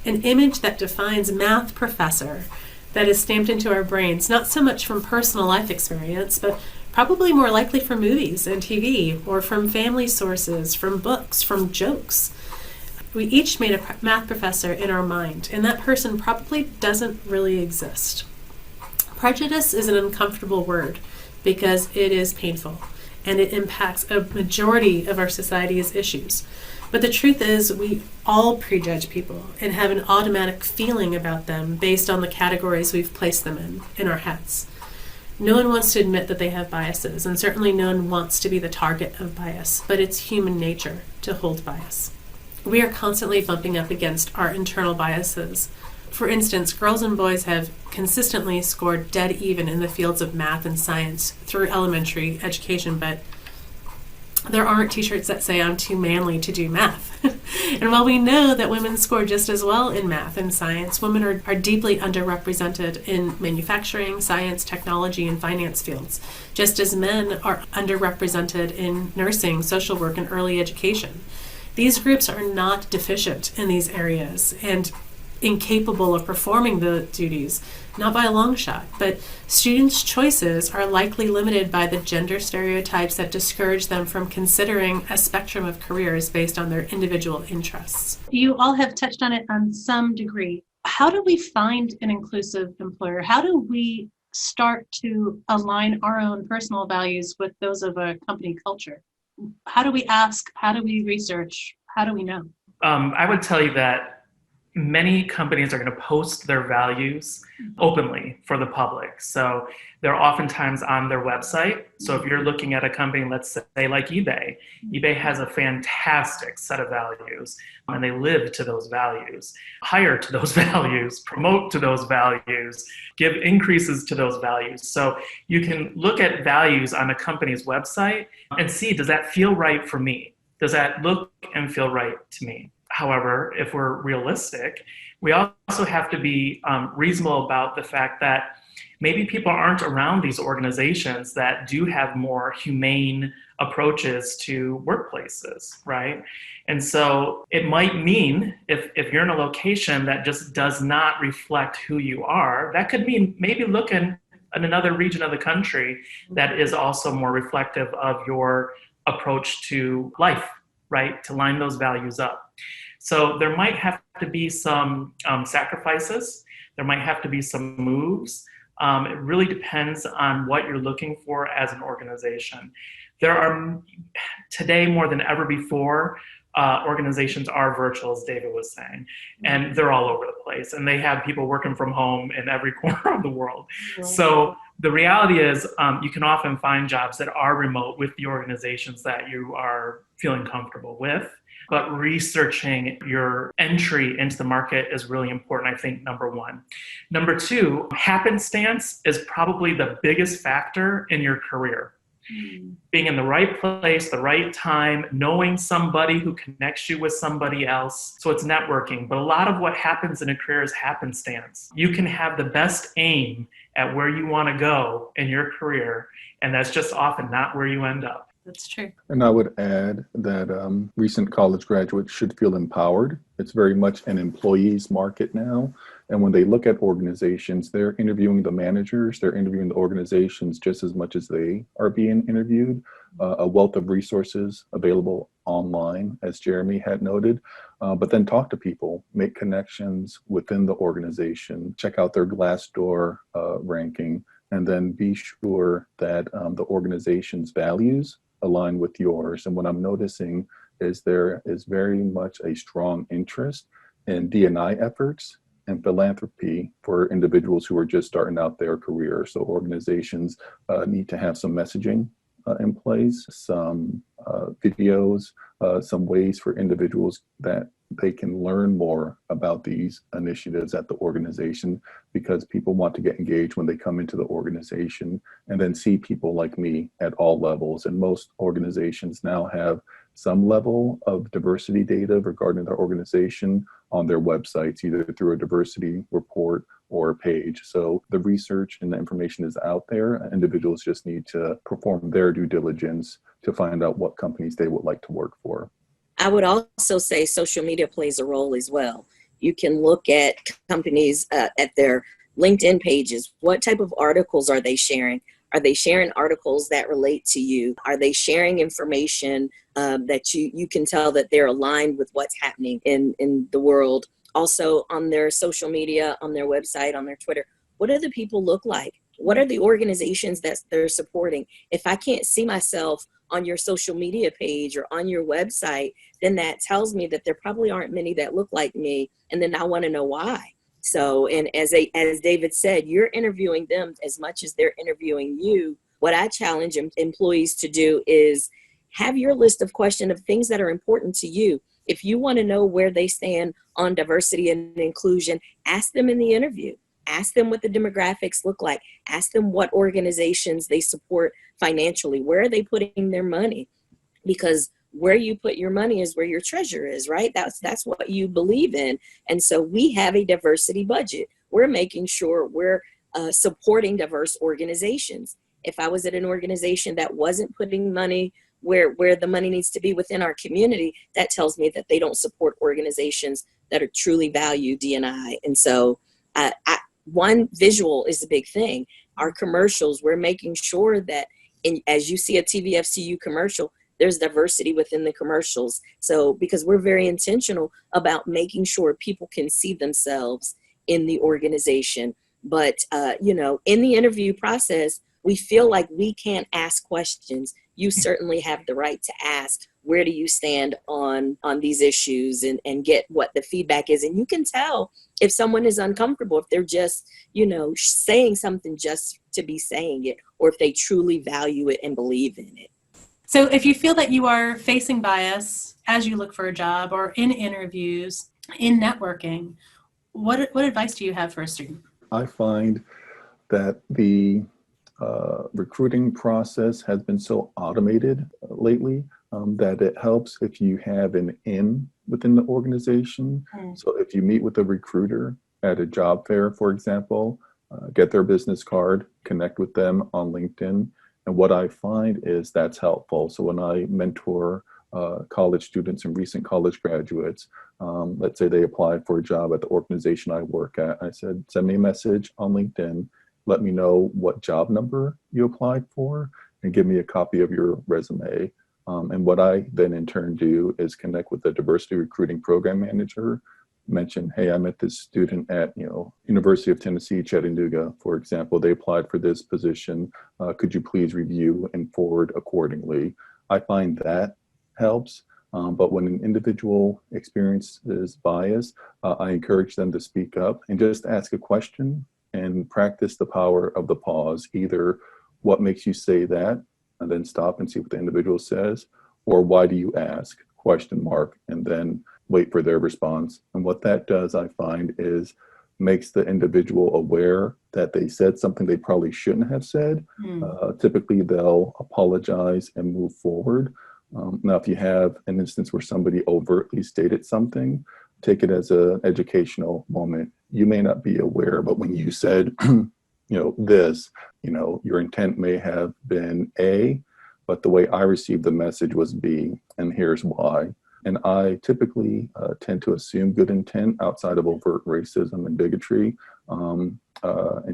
An image that defines math professor that is stamped into our brains, not so much from personal life experience, but probably more likely from movies and TV, or from family sources, from books, from jokes. We each made a math professor in our mind, and that person probably doesn't really exist. Prejudice is an uncomfortable word because it is painful, and it impacts a majority of our society's issues. But the truth is, we all prejudge people and have an automatic feeling about them based on the categories we've placed them in our heads. No one wants to admit that they have biases, and certainly no one wants to be the target of bias, but it's human nature to hold bias. We are constantly bumping up against our internal biases. For instance, girls and boys have consistently scored dead even in the fields of math and science through elementary education, but there aren't t-shirts that say I'm too manly to do math. And while we know that women score just as well in math and science, women are deeply underrepresented in manufacturing, science, technology, and finance fields, just as men are underrepresented in nursing, social work, and early education. These groups are not deficient in these areas and incapable of performing the duties, not by a long shot, but students' choices are likely limited by the gender stereotypes that discourage them from considering a spectrum of careers based on their individual interests. You all have touched on it on some degree. How do we find an inclusive employer? How do we start to align our own personal values with those of a company culture? How do we ask? How do we research? How do we know? I would tell you that many companies are going to post their values openly for the public. So they're oftentimes on their website. So if you're looking at a company, let's say like eBay, eBay has a fantastic set of values, and they live to those values, hire to those values, promote to those values, give increases to those values. So you can look at values on a company's website and see, does that feel right for me? Does that look and feel right to me? However, if we're realistic, we also have to be reasonable about the fact that maybe people aren't around these organizations that do have more humane approaches to workplaces, right? And so it might mean if you're in a location that just does not reflect who you are, that could mean maybe looking in another region of the country that is also more reflective of your approach to life, right? To line those values up. So there might have to be some sacrifices. There might have to be some moves. It really depends on what you're looking for as an organization. There are, today more than ever before, organizations are virtual, as David was saying, and they're all over the place, and they have people working from home in every corner of the world. So the reality is you can often find jobs that are remote with the organizations that you are feeling comfortable with. But researching your entry into the market is really important, I think, number one. Number two, happenstance is probably the biggest factor in your career. Being in the right place, the right time, knowing somebody who connects you with somebody else. So it's networking. But a lot of what happens in a career is happenstance. You can have the best aim at where you want to go in your career, and that's just often not where you end up. That's true. And I would add that recent college graduates should feel empowered. It's very much an employee's market now. And when they look at organizations, they're interviewing the managers, they're interviewing the organizations just as much as they are being interviewed. A wealth of resources available online, as Jeremy had noted, but then talk to people, make connections within the organization, check out their Glassdoor ranking, and then be sure that the organization's values align with yours. And what I'm noticing is there is very much a strong interest in D&I efforts and philanthropy for individuals who are just starting out their career. So organizations need to have some messaging in place, some videos, some ways for individuals that they can learn more about these initiatives at the organization, because people want to get engaged when they come into the organization and then see people like me at all levels. And most organizations now have some level of diversity data regarding their organization on their websites, either through a diversity report or a page. So the research and the information is out there. Individuals just need to perform their due diligence to find out what companies they would like to work for. I would also say social media plays a role as well. You can look at companies at their LinkedIn pages. What type of articles are they sharing? Are they sharing articles that relate to you? Are they sharing information that you can tell that they're aligned with what's happening in the world? Also on their social media, on their website, on their Twitter, what do the people look like? What are the organizations that they're supporting? If I can't see myself on your social media page or on your website, then that tells me that there probably aren't many that look like me. And then I want to know why. So, and as David said, you're interviewing them as much as they're interviewing you. What I challenge employees to do is have your list of questions of things that are important to you. If you want to know where they stand on diversity and inclusion, ask them in the interview. Ask them what the demographics look like. Ask them what organizations they support financially. Where are they putting their money? Because where you put your money is where your treasure is, right? That's what you believe in. And so we have a diversity budget. We're making sure we're supporting diverse organizations. If I was at an organization that wasn't putting money where the money needs to be within our community, that tells me that they don't support organizations that are truly value D&I. And so one, visual is a big thing. Our commercials, we're making sure that as you see a TVFCU commercial, there's diversity within the commercials. So because we're very intentional about making sure people can see themselves in the organization. But, in the interview process, we feel like we can't ask questions. You certainly have the right to ask, where do you stand on these issues, and get what the feedback is. And you can tell if someone is uncomfortable, if they're just, saying something just to be saying it, or if they truly value it and believe in it. So if you feel that you are facing bias as you look for a job or in interviews, in networking, what advice do you have for a student? I find that the recruiting process has been so automated lately that it helps if you have an in within the organization. So if you meet with a recruiter at a job fair, for example, get their business card, connect with them on LinkedIn. And what I find is that's helpful. So when I mentor college students and recent college graduates, let's say they applied for a job at the organization I work at, I said, send me a message on LinkedIn let me know what job number you applied for and give me a copy of your resume. And what I then in turn do is connect with the diversity recruiting program manager, mention, hey, I met this student at, University of Tennessee, Chattanooga, for example. They applied for this position. Could you please review and forward accordingly? I find that helps. But when an individual experiences bias, I encourage them to speak up and just ask a question and practice the power of the pause. Either what makes you say that, and then stop and see what the individual says, or why do you ask, ? And then wait for their response. And what that does, I find, is makes the individual aware that they said something they probably shouldn't have said. Typically, they'll apologize and move forward. Now, if you have an instance where somebody overtly stated something, take it as an educational moment. You may not be aware, but when you said, this, your intent may have been A, but the way I received the message was B, and here's why. And I typically tend to assume good intent outside of overt racism and bigotry, and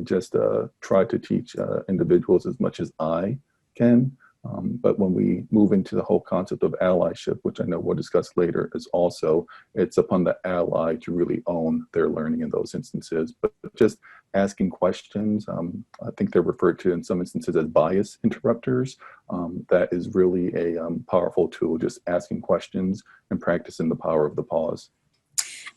just try to teach individuals as much as I can. But when we move into the whole concept of allyship, which I know we'll discuss later, is also, it's upon the ally to really own their learning in those instances. But just asking questions, I think they're referred to in some instances as bias interrupters. That is really a powerful tool, just asking questions and practicing the power of the pause.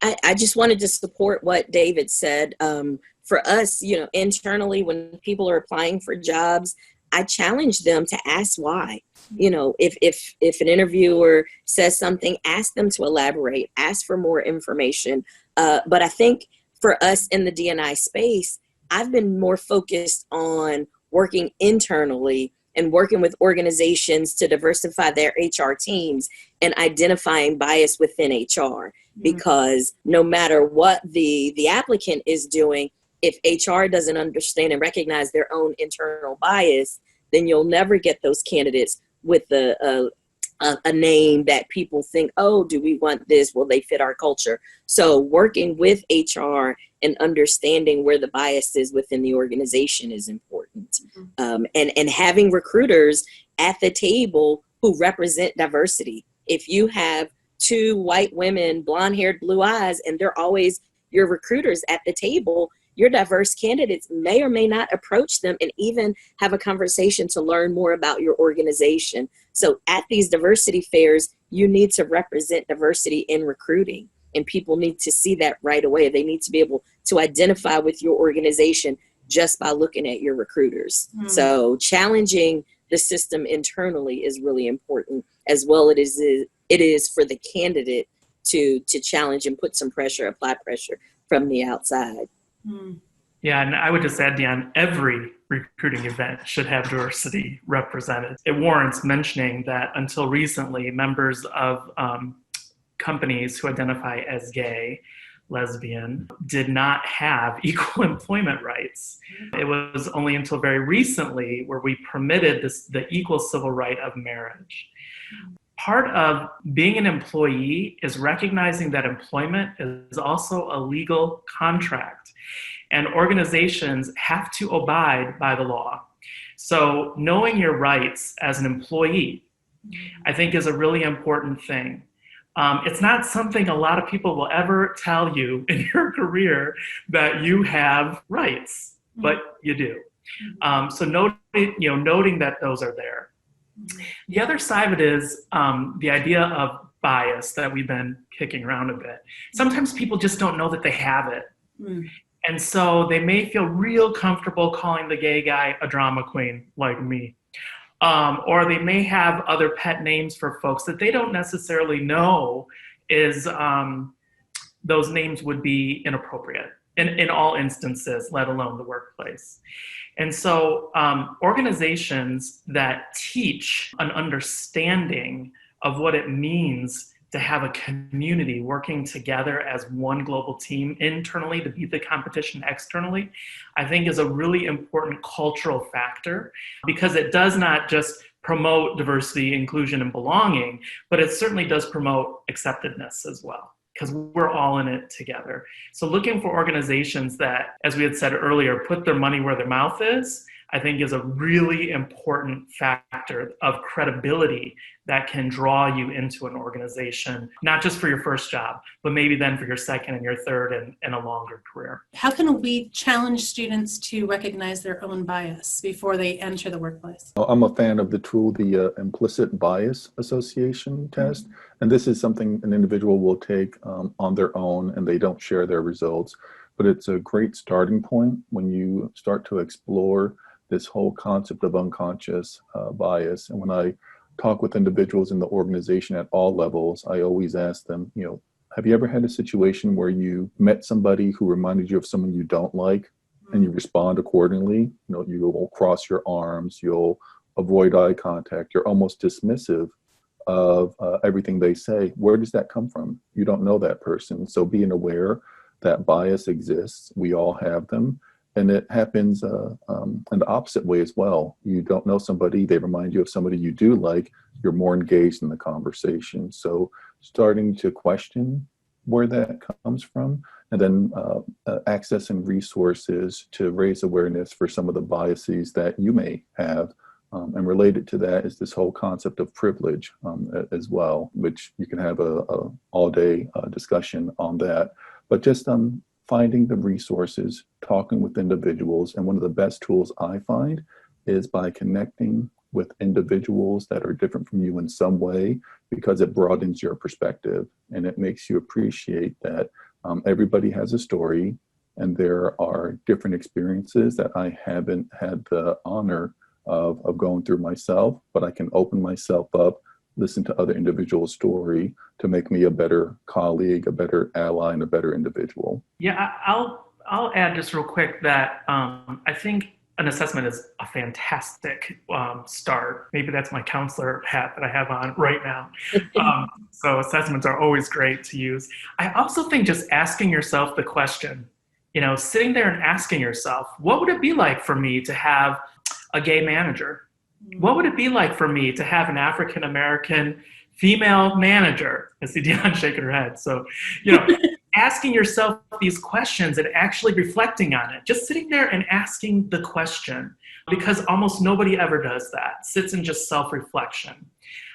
I just wanted to support what David said. For us, internally, when people are applying for jobs, I challenge them to ask why. If an interviewer says something, ask them to elaborate, ask for more information. But I think for us in the D&I space, I've been more focused on working internally and working with organizations to diversify their HR teams and identifying bias within HR. Because no matter what the applicant is doing, if HR doesn't understand and recognize their own internal bias, then you'll never get those candidates with a name that people think, oh, do we want this? Will they fit our culture? So working with HR and understanding where the bias is within the organization is important. And having recruiters at the table who represent diversity. If you have 2 white women, blonde-haired, blue eyes, and they're always your recruiters at the table, your diverse candidates may or may not approach them and even have a conversation to learn more about your organization. So at these diversity fairs, you need to represent diversity in recruiting, and people need to see that right away. They need to be able to identify with your organization just by looking at your recruiters. So challenging the system internally is really important, as well it is for the candidate to challenge and put some pressure, apply pressure from the outside. Yeah, and I would just add, Deanne, every recruiting event should have diversity represented. It warrants mentioning that until recently, members of companies who identify as gay, lesbian, did not have equal employment rights. It was only until very recently where we permitted the equal civil right of marriage. Part of being an employee is recognizing that employment is also a legal contract, and organizations have to abide by the law. So knowing your rights as an employee, I think, is a really important thing. It's not something a lot of people will ever tell you in your career, that you have rights, but you do. So noting that those are there. The other side of it is the idea of bias that we've been kicking around a bit. Sometimes people just don't know that they have it. And so they may feel real comfortable calling the gay guy a drama queen like me. Or they may have other pet names for folks that they don't necessarily know is those names would be inappropriate in all instances, let alone the workplace. And so organizations that teach an understanding of what it means to have a community working together as one global team internally to beat the competition externally, I think is a really important cultural factor, because it does not just promote diversity, inclusion, and belonging, but it certainly does promote acceptedness as well. because we're all in it together. So looking for organizations that, as we had said earlier, put their money where their mouth is, I think is a really important factor of credibility that can draw you into an organization, not just for your first job, but maybe then for your second and your third and a longer career. How can we challenge students to recognize their own bias before they enter the workplace? I'm a fan of the tool, the Implicit Bias Association test. And this is something an individual will take on their own, and they don't share their results. But it's a great starting point when you start to explore this whole concept of unconscious bias. And when I talk with individuals in the organization at all levels, I always ask them, have you ever had a situation where you met somebody who reminded you of someone you don't like, and you respond accordingly? You will cross your arms, you'll avoid eye contact, you're almost dismissive of everything they say. Where does that come from? You don't know that person. So being aware that bias exists, we all have them. And it happens in the opposite way as well. You don't know somebody, they remind you of somebody you do like, you're more engaged in the conversation. So starting to question where that comes from, and then accessing resources to raise awareness for some of the biases that you may have. And related to that is this whole concept of privilege as well, which you can have a all-day discussion on that. But just finding the resources, talking with individuals. And one of the best tools I find is by connecting with individuals that are different from you in some way, because it broadens your perspective and it makes you appreciate that everybody has a story, and there are different experiences that I haven't had the honor of going through myself, but I can open myself up, listen to other individuals' story to make me a better colleague, a better ally, and a better individual. Yeah, I'll add just real quick that I think an assessment is a fantastic start. Maybe that's my counselor hat that I have on right now. So assessments are always great to use. I also think just asking yourself the question, sitting there and asking yourself, what would it be like for me to have a gay manager? What would it be like for me to have an African-American female manager? I see Dion shaking her head. So, asking yourself these questions and actually reflecting on it, just sitting there and asking the question, because almost nobody ever does that, sits in just self-reflection.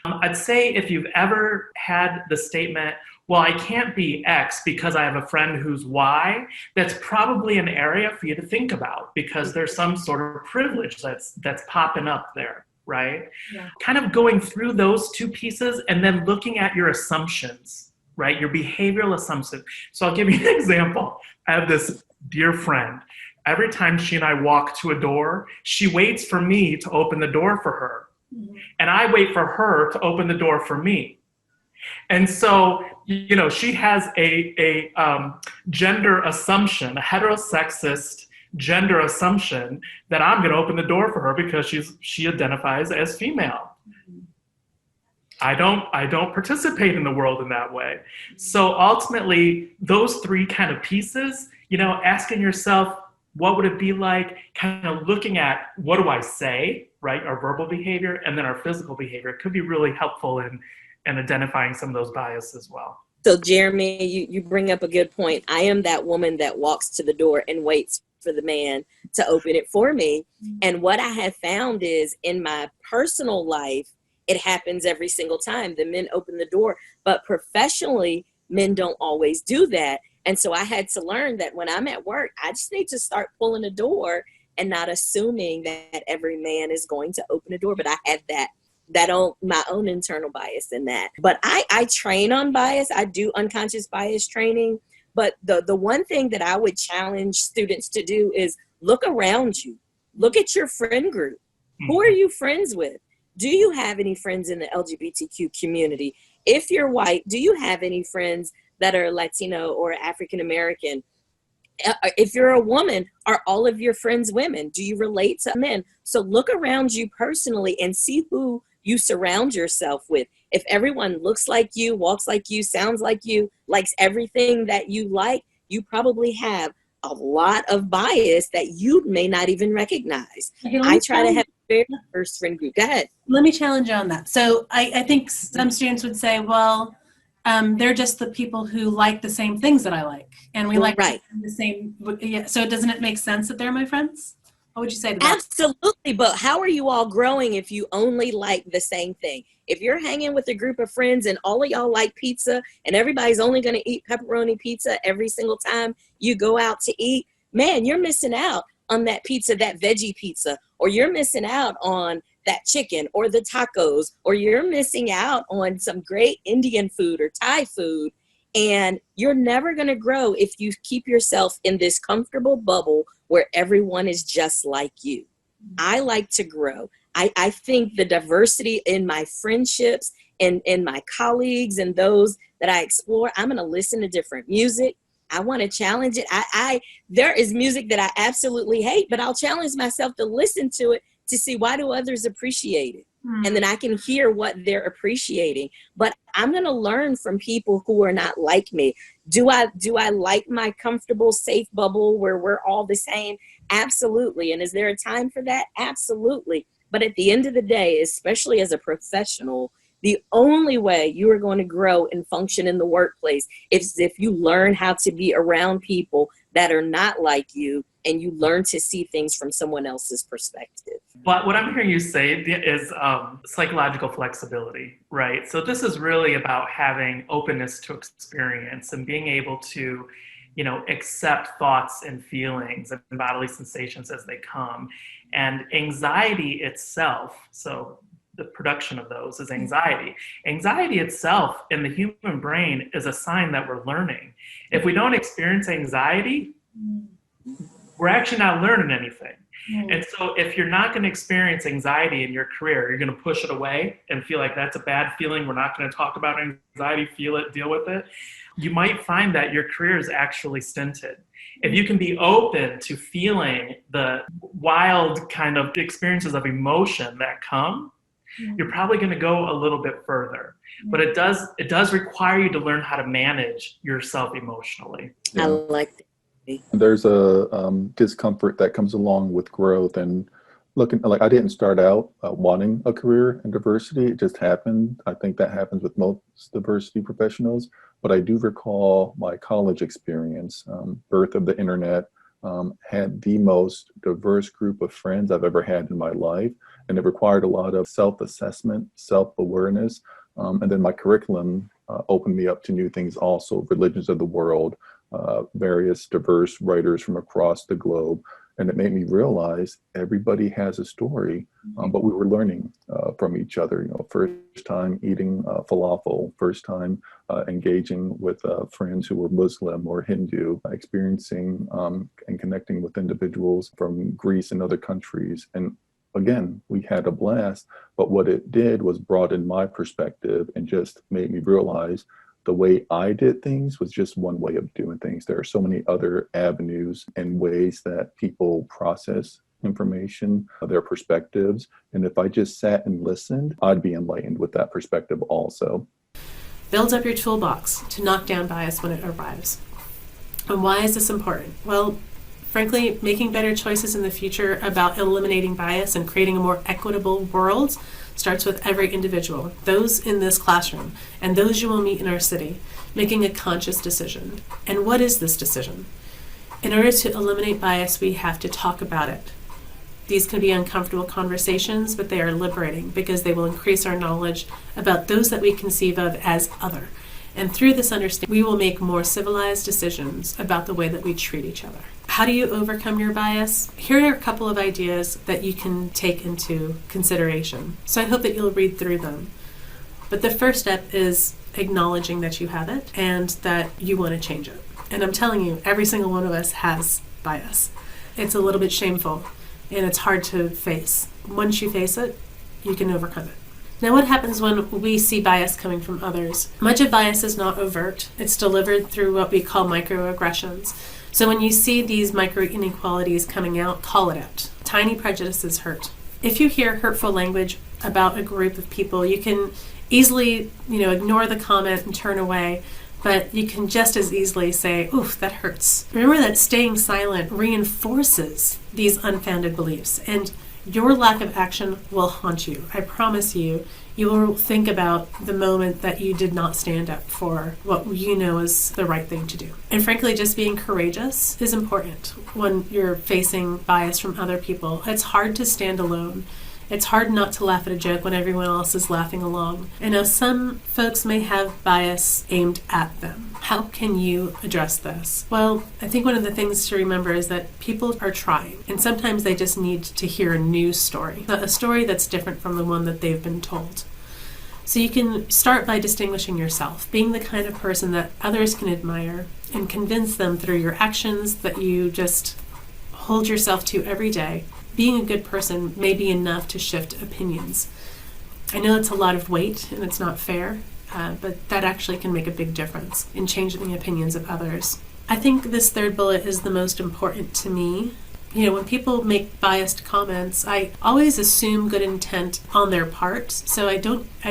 I'd say if you've ever had the statement, well, I can't be X because I have a friend who's Y, that's probably an area for you to think about, because there's some sort of privilege that's popping up there, right? Yeah. Kind of going through those two pieces and then looking at your assumptions, right? Your behavioral assumptions. So I'll give you an example. I have this dear friend. Every time she and I walk to a door, she waits for me to open the door for her. Mm-hmm. And I wait for her to open the door for me. And so, she has a gender assumption, a heterosexist gender assumption that I'm going to open the door for her because she identifies as female. I don't participate in the world in that way. So ultimately, those three kind of pieces, asking yourself, what would it be like, kind of looking at what do I say, right? Our verbal behavior and then our physical behavior could be really helpful in identifying some of those biases as well. So Jeremy, you bring up a good point. I am that woman that walks to the door and waits for the man to open it for me. And what I have found is in my personal life, it happens every single time. The men open the door, but professionally, men don't always do that. And so I had to learn that when I'm at work, I just need to start pulling the door and not assuming that every man is going to open the door. But I had my own internal bias in that. But I train on bias. I do unconscious bias training. But the one thing that I would challenge students to do is look around you. Look at your friend group. Mm-hmm. Who are you friends with? Do you have any friends in the LGBTQ community? If you're white, do you have any friends that are Latino or African American? If you're a woman, are all of your friends women? Do you relate to men? So look around you personally and see who you surround yourself with. If everyone looks like you, walks like you, sounds like you, likes everything that you like, you probably have a lot of bias that you may not even recognize. Okay, I try to have a very diverse friend group. Go ahead. Let me challenge you on that. So I think some students would say, well, They're just the people who like the same things that I like, and we like Right. the same. Yeah, so doesn't it make sense that they're my friends? What would you say to that? Absolutely. But how are you all growing if you only like the same thing? If you're hanging with a group of friends and all of y'all like pizza and everybody's only going to eat pepperoni pizza every single time you go out to eat, man, you're missing out on that pizza, that veggie pizza, or you're missing out on that chicken or the tacos, or you're missing out on some great Indian food or Thai food. And you're never going to grow if you keep yourself in this comfortable bubble where everyone is just like you. I like to grow. I think the diversity in my friendships and in my colleagues and those that I explore, I'm going to listen to different music. I want to challenge it. There is music that I absolutely hate, but I'll challenge myself to listen to it to see why do others appreciate it. And then I can hear what they're appreciating. But I'm going to learn from people who are not like me. Do I like my comfortable, safe bubble where we're all the same? Absolutely. And is there a time for that? Absolutely. But at the end of the day, especially as a professional, the only way you are going to grow and function in the workplace is if you learn how to be around people that are not like you, and you learn to see things from someone else's perspective. But what I'm hearing you say is psychological flexibility, right? So this is really about having openness to experience and being able to, accept thoughts and feelings and bodily sensations as they come. And anxiety itself, so the production of those is anxiety. Anxiety itself in the human brain is a sign that we're learning. If we don't experience anxiety, we're actually not learning anything. And so if you're not going to experience anxiety in your career, you're going to push it away and feel like that's a bad feeling. We're not going to talk about anxiety, feel it, deal with it. You might find that your career is actually stinted. If you can be open to feeling the wild kind of experiences of emotion that come, you're probably going to go a little bit further. But it does require you to learn how to manage yourself emotionally. Yeah. I like that. There's a discomfort that comes along with growth, and looking like I didn't start out wanting a career in diversity. It just happened. I think that happens with most diversity professionals. But I do recall my college experience, birth of the internet, had the most diverse group of friends I've ever had in my life. And it required a lot of self-assessment, self-awareness. And then my curriculum opened me up to new things also, religions of the world, various diverse writers from across the globe. And it made me realize everybody has a story, but we were learning from each other. First time eating falafel, first time engaging with friends who were Muslim or Hindu, experiencing and connecting with individuals from Greece and other countries. And again, we had a blast, but what it did was broaden my perspective and just made me realize the way I did things was just one way of doing things. There are so many other avenues and ways that people process information, their perspectives. And if I just sat and listened, I'd be enlightened with that perspective also. Build up your toolbox to knock down bias when it arrives. And why is this important? Well, frankly, making better choices in the future about eliminating bias and creating a more equitable world starts with every individual, those in this classroom, and those you will meet in our city, making a conscious decision. And what is this decision? In order to eliminate bias, we have to talk about it. These can be uncomfortable conversations, but they are liberating because they will increase our knowledge about those that we conceive of as other. And through this understanding, we will make more civilized decisions about the way that we treat each other. How do you overcome your bias? Here are a couple of ideas that you can take into consideration. So I hope that you'll read through them. But the first step is acknowledging that you have it and that you want to change it. And I'm telling you, every single one of us has bias. It's a little bit shameful and it's hard to face. Once you face it, you can overcome it. Now, what happens when we see bias coming from others? Much of bias is not overt. It's delivered through what we call microaggressions. So when you see these micro inequalities coming out, call it out. Tiny prejudices hurt. If you hear hurtful language about a group of people, you can easily, ignore the comment and turn away, but you can just as easily say, oof, that hurts. Remember that staying silent reinforces these unfounded beliefs, and your lack of action will haunt you. I promise you. You will think about the moment that you did not stand up for what you know is the right thing to do. And frankly, just being courageous is important when you're facing bias from other people. It's hard to stand alone. It's hard not to laugh at a joke when everyone else is laughing along. I know some folks may have bias aimed at them. How can you address this? Well, I think one of the things to remember is that people are trying, and sometimes they just need to hear a new story, a story that's different from the one that they've been told. So you can start by distinguishing yourself, being the kind of person that others can admire and convince them through your actions that you just hold yourself to every day. Being a good person may be enough to shift opinions. I know it's a lot of weight and it's not fair, but that actually can make a big difference in changing the opinions of others. I think this third bullet is the most important to me. You know, when people make biased comments, I always assume good intent on their part. So I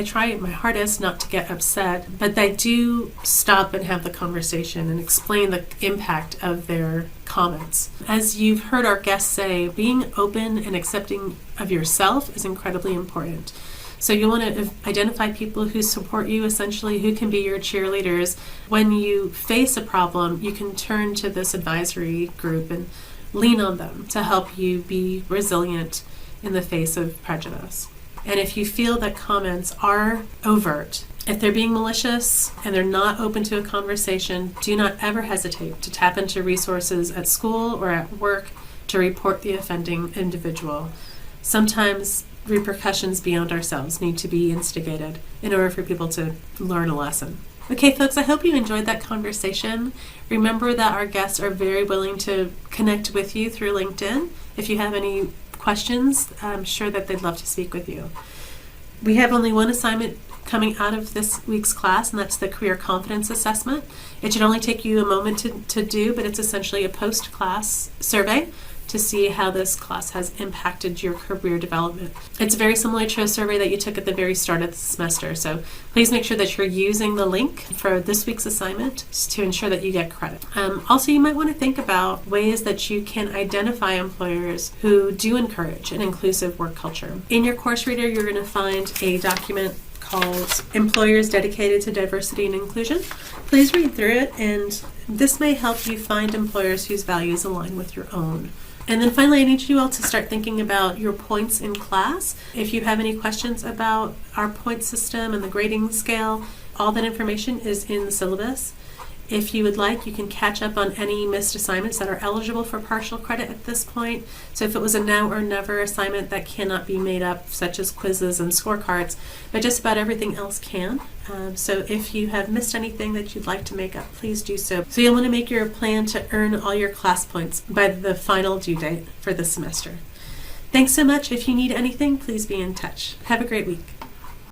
try my hardest not to get upset, but I do stop and have the conversation and explain the impact of their comments. As you've heard our guests say, being open and accepting of yourself is incredibly important. So you want to identify people who support you, essentially, who can be your cheerleaders. When you face a problem, you can turn to this advisory group and lean on them to help you be resilient in the face of prejudice. And if you feel that comments are overt, if they're being malicious and they're not open to a conversation, do not ever hesitate to tap into resources at school or at work to report the offending individual. Sometimes repercussions beyond ourselves need to be instigated in order for people to learn a lesson. Okay, folks, I hope you enjoyed that conversation. Remember that our guests are very willing to connect with you through LinkedIn. If you have any questions, I'm sure that they'd love to speak with you. We have only one assignment coming out of this week's class, and that's the Career Confidence Assessment. It should only take you a moment to do, but it's essentially a post-class survey to see how this class has impacted your career development. It's very similar to a survey that you took at the very start of the semester, so please make sure that you're using the link for this week's assignment to ensure that you get credit. Also, you might want to think about ways that you can identify employers who do encourage an inclusive work culture. In your course reader, you're going to find a document called Employers Dedicated to Diversity and Inclusion. Please read through it, and this may help you find employers whose values align with your own. And then finally, I need you all to start thinking about your points in class. If you have any questions about our point system and the grading scale, all that information is in the syllabus. If you would like, you can catch up on any missed assignments that are eligible for partial credit at this point. So if it was a now or never assignment, that cannot be made up, such as quizzes and scorecards, but just about everything else can. So if you have missed anything that you'd like to make up, please do so. So you'll want to make your plan to earn all your class points by the final due date for the semester. Thanks so much. If you need anything, please be in touch. Have a great week.